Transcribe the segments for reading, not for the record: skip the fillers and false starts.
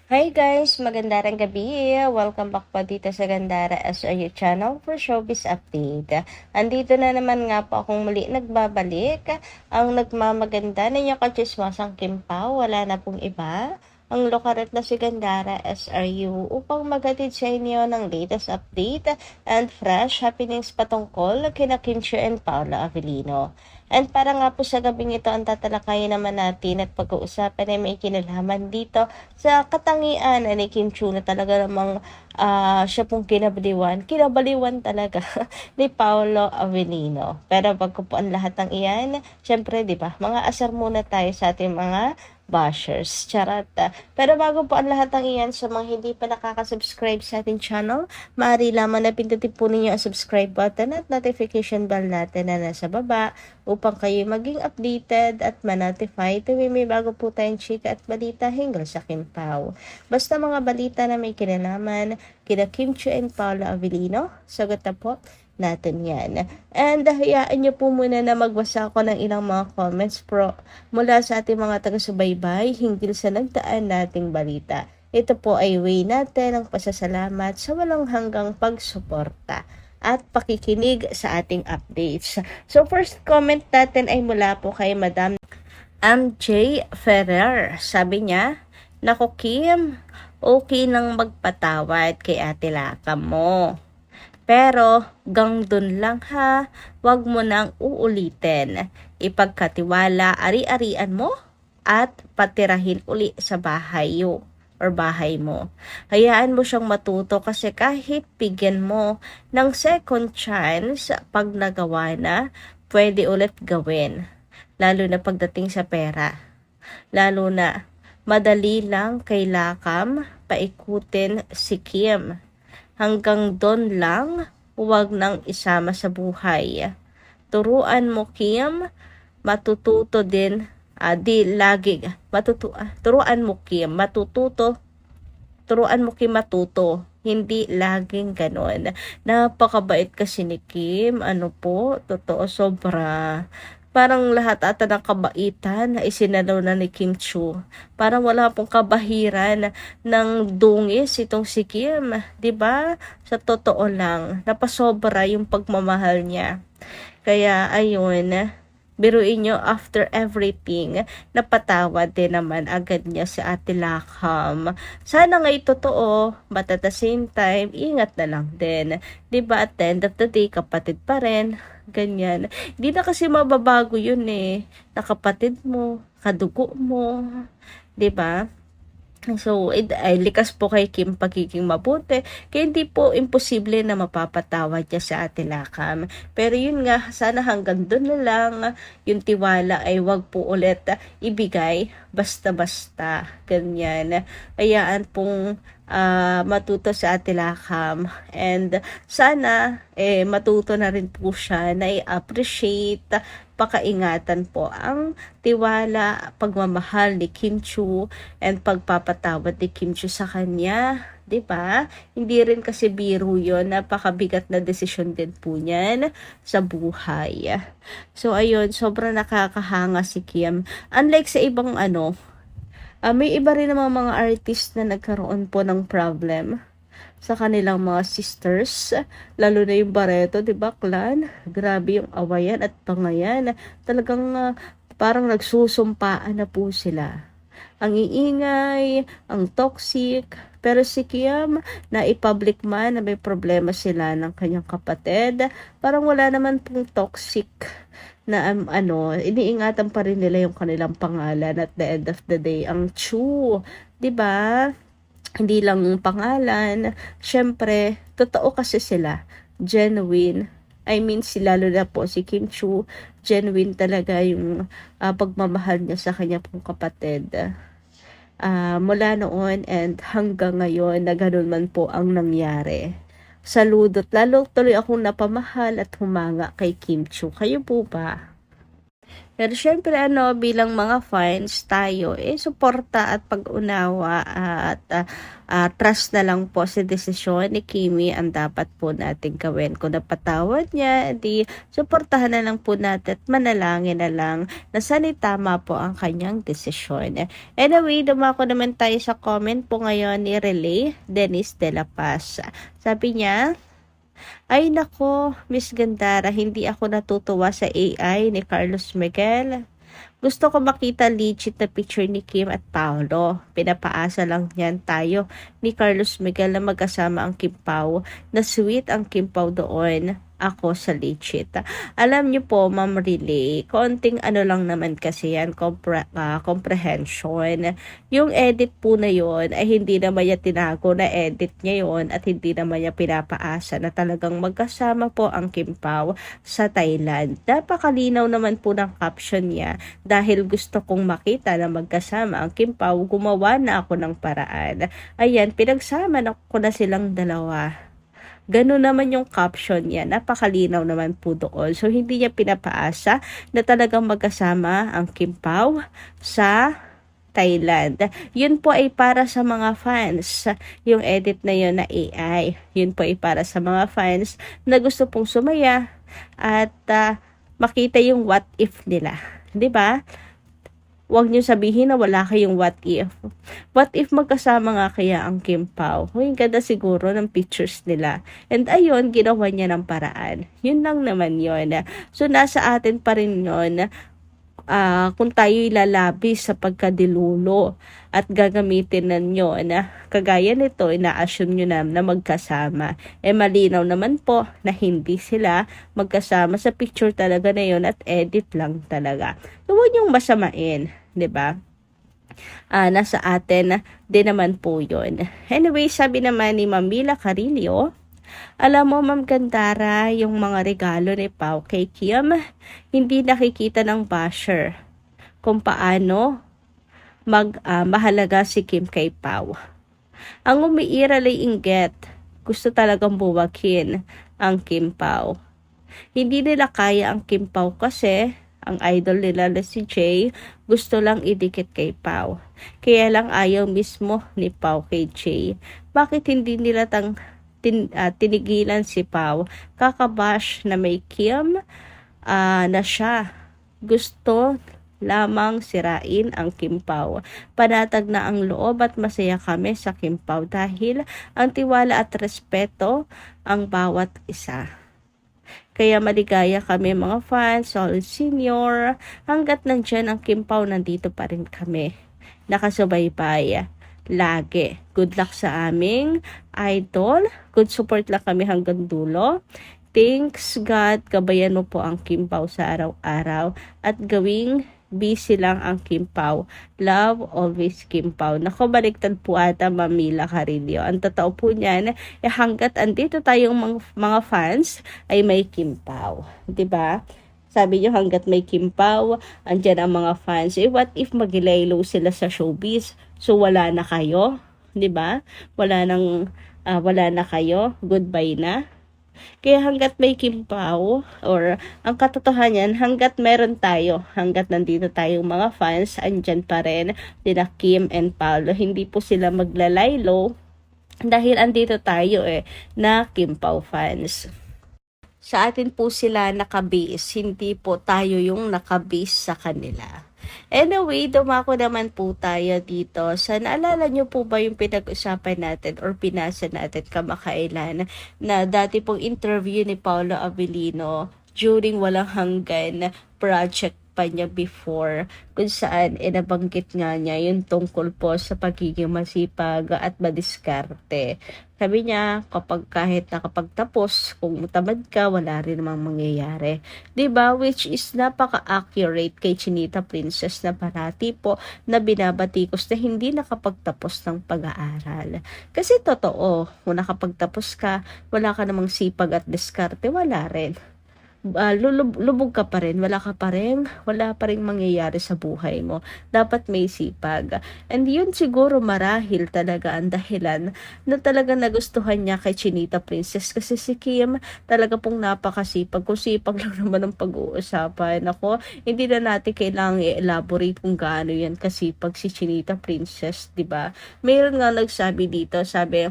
Hi guys! Magandang gabi! Welcome back po dito sa Gandara SRU channel for showbiz update. Andito na naman nga po akong muli nagbabalik. Ang nagmamaganda na yung kachismasang Kim Pao, wala na pong iba. Ang lokaret na si Gandara SRU upang maghatid sa inyo ng latest update and fresh happenings patungkol kina Kim Chiu and Paula Avellino. And para nga po sa gabing ito ang tatalakayin naman natin at pag-uusapan ay may kinalaman dito sa katangian ni Kim Chiu na talaga namang siya pong kinabaliwan talaga ni Paolo Avellino. Pero bago po ang lahat ng iyan, syempre 'di ba, mga asar muna tayo sa ating mga bashers. Charot. Pero bago po ang lahat ng iyan, sa mga hindi pa nakaka-subscribe sa ating channel, maaari lamang na pindutin po ninyo ang subscribe button at notification bell natin na nasa baba upang kayo maging updated at ma-notify tuwing may bago po tayong chika at balita hinggil sa Kim Pao. Basta mga balita na may kinalaman kina Kim Chiu and Paula Avellino, sagot na po natin yan. And hayaan nyo po muna na magbasa ako ng ilang mga comments mula sa ating mga taga-subaybay hinggil sa nagdaan nating balita. Ito po ay way natin ang pasasalamat sa walang hanggang pagsuporta at pakikinig sa ating updates. So first comment natin ay mula po kay Madam MJ Ferrer. Sabi niya, "Nako Kim, okay nang magpatawad kay Ate Laka mo. Pero gang dun lang ha, wag mo nang uulitin. Ipagkatiwala ari-arian mo at patirahin uli sa bahay mo. Hayaan mo siyang matuto kasi kahit bigyan mo ng second chance pag nagawa na, pwede ulit gawin. Lalo na pagdating sa pera. Lalo na madali lang kay Lakam paikutin si Kim. Hanggang doon lang, huwag nang isama sa buhay. Turuan mo Kim, matututo din, turuan mo Kim, matuto, hindi laging ganon. Napakabait kasi ni Kim, ano po, totoo sobra. Parang lahat ata ng kabaitan na isinalaw na ni Kim Chiu. Parang wala pong kabahiran ng dungis itong si Kim, 'di ba? Sa totoo lang, napasobra yung pagmamahal niya. Kaya ayun, biruin nyo after everything, napatawad din naman agad niya si Ate Lakam. Sana nga totoo, but at the same time, ingat na lang din. 'Di ba at the end of the day, kapatid pa rin. Ganyan. Hindi na kasi mababago yun eh. Na kapatid mo, kadugo mo. 'Di ba? So, ay likas po kay Kim pagiging mabuti. Kaya hindi po imposible na mapapatawad niya sa Ate Lakam. Pero yun nga, sana hanggang doon na lang. Yung tiwala ay wag po ulit ibigay basta-basta. Ganyan. Hayaan pong matuto sa Ate Lakam. And sana matuto na rin po siya na i-appreciate, pakaingatan po ang tiwala, pagmamahal ni Kim Chiu and pagpapatawad ni Kim Chiu sa kanya, 'di ba? Hindi rin kasi biro 'yon, napakabigat na desisyon din po niyan sa buhay. So ayun, sobrang nakakahanga si Kim. Unlike sa ibang may iba rin namang mga artist na nagkaroon po ng problem sa kanilang mga sisters, lalo na yung Barreto, 'di ba, clan? Grabe yung awayan at pangayan. Talagang parang nagsusumpaan na po sila. Ang iingay, ang toxic, pero si Kim, na i-public man na may problema sila ng kanyang kapatid, parang wala naman pong toxic na iniingatan pa rin nila yung kanilang pangalan at the end of the day, ang Chiu, 'di ba? Hindi lang pangalan, syempre, totoo kasi sila, genuine. I mean, lalo na po si Kim Chiu, genuine talaga yung pagmamahal niya sa kanya pong kapatid. Mula noon and hanggang ngayon na ganun man po ang nangyari. Saludo't lalo tuloy akong napamahal at humanga kay Kim Chiu. Kayo po ba? Pero siyempre ano, bilang mga fans tayo, suporta at pag-unawa at trust na lang po sa desisyon ni Kimi ang dapat po nating gawin. Kung napatawad niya, di suportahan na lang po natin at manalangin na lang na sana tama po ang kanyang desisyon. Anyway, dumako naman tayo sa comment po ngayon ni Relay Dennis de la Paz. Sabi niya, ay nako, Miss Gandara, hindi ako natutuwa sa AI ni Carlos Miguel. Gusto ko makita legit na picture ni Kim at Paolo. Pinapaasa lang yan tayo ni Carlos Miguel na magkasama ang Kim Pao. Na sweet ang Kim Pao doon. Ako sa legit. Alam niyo po, Ma'am Relay, konting ano lang naman kasi yan, comprehension. Yung edit po na yon ay hindi naman niya tinago na edit niya yon at hindi naman niya pinapaasa na talagang magkasama po ang Kim Pao sa Thailand. Napakalinaw naman po ng caption niya dahil gusto kong makita na magkasama ang Kim Pao, gumawa na ako ng paraan. Ayan, pinagsama na ko na silang dalawa. Ganun naman yung caption niya. Napakalinaw naman po doon. So, hindi niya pinapaasa na talagang magkasama ang Kim Pao sa Thailand. Yun po ay para sa mga fans. Yung edit na yun na AI. Yun po ay para sa mga fans na gusto pong sumaya at makita yung what if nila. 'Di ba? Huwag niyo sabihin na wala kayong what if. What if magkasama nga kaya ang Kim Pao? Ang ganda siguro ng pictures nila. And ayun, ginawa niya ng paraan. Yun lang naman yun. So, nasa atin pa rin yun. Kung tayo'y lalabis sa pagkadilulo at gagamitin ninyo na kagaya nito, ina-assume nyo na magkasama. Malinaw naman po na hindi sila magkasama sa picture talaga na yun at edit lang talaga. So, huwag niyong masamain, 'di ba? Nasa atin din naman po yun. Anyway, sabi naman ni Mamila Carillo, alam mo, Ma'am Gandara, yung mga regalo ni Pao kay Kim, hindi nakikita ng basher kung paano mahalaga si Kim kay Pao. Ang umiiral ay inggit, gusto talagang buwagin ang Kim Pao. Hindi nila kaya ang Kim Pao kasi ang idol nila na si Jay gusto lang idikit kay Pao. Kaya lang ayaw mismo ni Pao kay Jay. Bakit hindi nila tinigilan si Pao? Kakabash na may Kim na siya. Gusto lamang sirain ang Kim Pao. Panatag na ang loob at masaya kami sa Kim Pao dahil ang tiwala at respeto ang bawat isa. Kaya maligaya kami mga fans, solid senior, hanggat nandyan ang Kim Pao, nandito pa rin kami. Nakasubaybay. Lagi. Good luck sa aming idol. Good support lang kami hanggang dulo. Thanks God, gabayan mo po ang Kim Pao sa araw-araw at gawing busy lang ang Kim Pao. Love, always Kim Pao. Naku, baliktad po ata Mamila Carillo. Ang totoo po niyan, hanggat andito tayong mga fans, ay may Kim Pao. 'Di ba? Sabi niyo hanggat may Kim Pao, andyan ang mga fans. What if magilaylo sila sa showbiz? So wala na kayo, 'di ba? Wala na kayo. Goodbye na. Kaya hanggat may Kim Pao, or ang katotohanan, hanggat meron tayo, hanggat nandito tayong mga fans, andyan pa rin sila Kim and Paolo. Hindi po sila maglalaylo dahil andito tayo na Kim Pao fans. Sa atin po sila nakabase, hindi po tayo yung nakabase sa kanila. Anyway, dumako naman po tayo dito. Sa naalala nyo po ba yung pinag-usapan natin or pinasa natin kamakailan na dati pong interview ni Paolo Avellino during Walang Hanggan project pa niya before, kung saan nabanggit nga niya yung tungkol po sa pagiging masipag at madiskarte. Sabi niya, kahit nakapagtapos, kung tamad ka, wala rin namang mangyayari. 'Di ba? Which is napaka-accurate kay Chinita Princess na parati po na binabatikos na hindi nakapagtapos ng pag-aaral. Kasi totoo, kung nakapagtapos ka, wala ka namang sipag at diskarte, wala rin. lubog ka pa rin, wala pa ring mangyayari sa buhay mo. Dapat may sipag. And yun siguro marahil talaga ang dahilan na talaga nagustuhan niya kay Chinita Princess kasi si Kim talaga pong napakasipag. Kung sipag lang naman ang pag-uusapan. Ako, hindi na natin kailangang i-elaborate kung gaano yan kasipag si Chinita Princess, 'di ba? Mayroon nga nagsabi dito, sabi,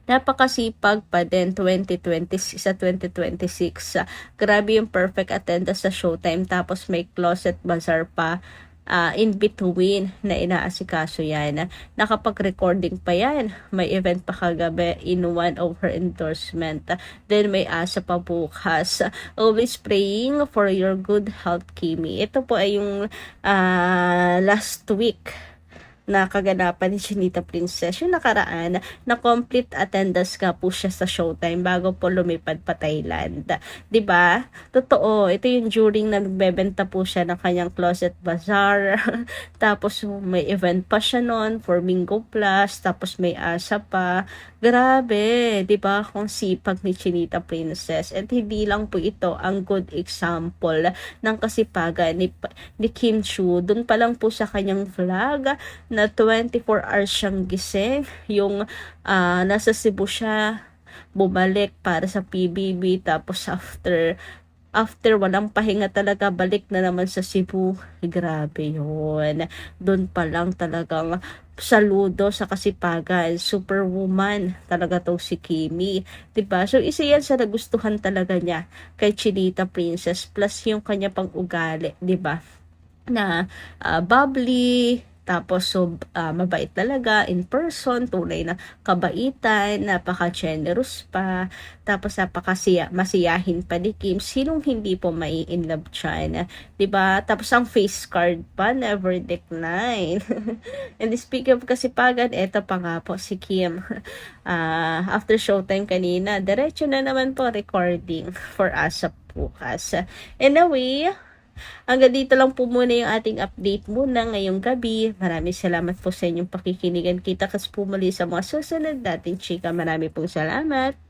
napakasipag pa din 2020 sa 2026. Grabe yung perfect attendance sa Showtime tapos may closet bazaar pa in between na inaasikaso yan. Nakapag-recording pa yan. May event pa kagabi in one of her endorsement. Then may asa pa bukas. Always praying for your good health, Kimi. Ito po ay yung last week na kaganapan ni Chinita Princess. Yung nakaraan, na complete attendance nga po siya sa Showtime bago po lumipad pa Thailand. 'Di ba? Totoo, ito yung during na nagbebenta po siya ng kanyang closet bazaar. Tapos may event pa siya noon for Mingo Plus, tapos may asa pa. Grabe, 'di ba? Kung sipag ni Chinita Princess. At hindi lang po ito ang good example ng kasipagan ni Kim Chiu. Doon pa lang po sa kanyang vlog na 24 hours siyang gising. Yung nasa Cebu siya, bumalik para sa PBB, tapos after walang pahinga talaga, balik na naman sa Cebu. Grabe yun. Doon pa lang talagang saludo sa kasipagan. Superwoman talaga to si Kimi. 'Di ba? So isa yan sa nagustuhan talaga niya kay Chinita Princess, plus yung kanya pang ugali, 'di ba? Na bubbly, tapos mabait talaga in person, tunay na kabaitan, napaka-generous pa, tapos masiyahin pa ni Kim. Sinong hindi po mai-inlove dyan, 'di ba? Tapos ang face card pa, never decline. And speaking of kasipagan, eto pa nga po si Kim. After Showtime kanina, diretso na naman po recording for ASAP bukas. Anyway, hanggang dito lang po muna yung ating update muna ngayong gabi. Maraming salamat po sa inyong pakikinigan. Kita kas po muli sa mga susunod nating chika. Marami pong salamat.